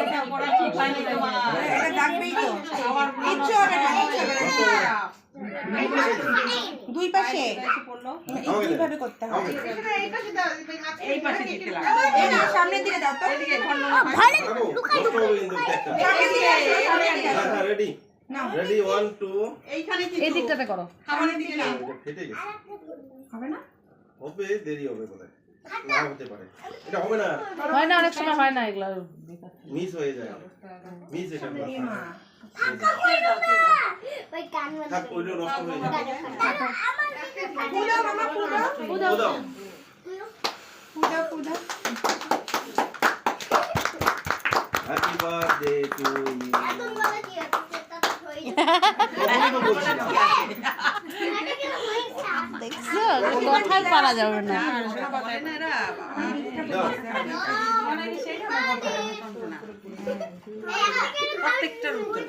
এটা পড়া ঠিক হয়নি তোমার। এটা ডাকবেই তো। আমার কিচ্ছু হবে না, কিচ্ছু হবে না। দুই পাশে এইভাবে করতে হবে। এই পাশে দিতে লাগে। এই না, সামনের দিকে দাও তো। এদিকে ঘন সামনের দিকে আসো, সামনের দিকে আসো। রেডি নাও। রেডি 1 2 এইখানে এই দিকটাতে করো। সামনের দিকে না। ফেটে গেছে হবে না? হবে দেরি হবে কোথায় না হতে পারে এটা হবে না হয় না, অনেক সময় হয় না এগুলো। মিস হয়ে যায় মিস এটা না এই মা। থাক ওইটা নষ্ট হয়ে যাবে ফুল দাও মামা, ফুল দাও। ও দাও ফুল দাও, ফুল দাও। হ্যাপি বার্থডে টু ইউ দেখছো, কথাই পারা যাবে না। প্রত্যেকটার উত্তর